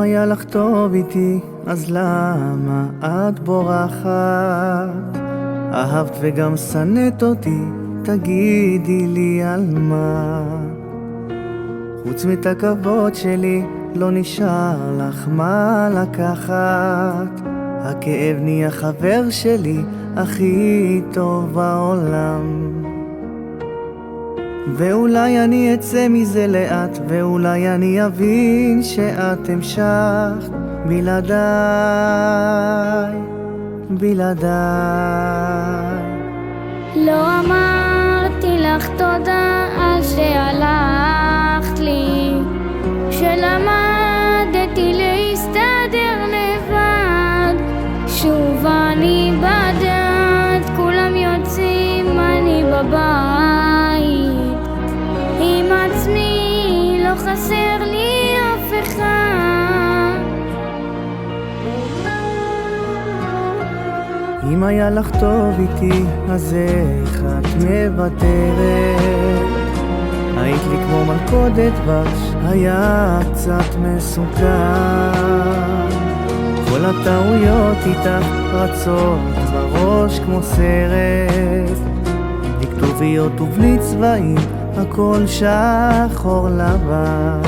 היה לך טוב איתי, אז למה את בורחת? אהבת וגם שנאת אותי, תגידי לי על מה? חוץ מאת הכבוד שלי, לא נשאר לך מה לקחת. הכאב נהיה חבר שלי, הכי טוב בעולם. ואולי אני אצא מזה לאט, ואולי אני אבין שאת המשכת בלעדיי, בלעדיי. לא אמרתי לך תודה על שהלכת לי, שלמדתי להסתדר לבד. שוב אני בדד, כולם יוצאים, אני בבית עם עצמי, לא חסר לי אף אחד. אם היה לך טוב איתי, אז איך את מוותרת? היית לי כמו מלכודת דבש, היה קצת מסוכן. כל הטעויות איתך רצות בראש כמו סרט, בלי כתוביות ובלי צבעים, הכל שחור לבן.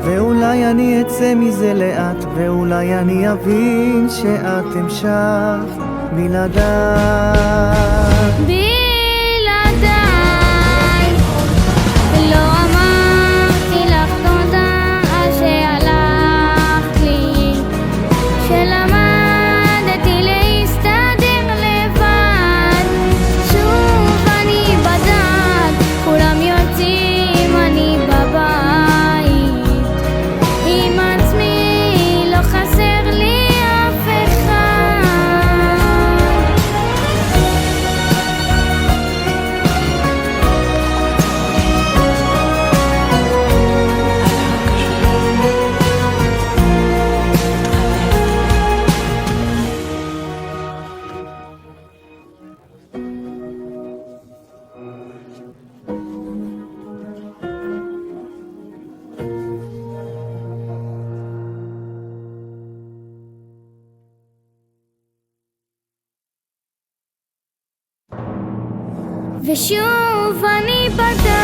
ואולי אני אצא מזה לאט, ואולי אני אבין שאת המשכת בלעדיי, בלעדיי. לא אמרתי לך תודה על שהלכת לי, שלמדתי להסתדר לבד. שוב אני בדד, כולם יוצאים, אני בבית עם עצמי, לא חסר לי אף אחד. ושוב אני בדד,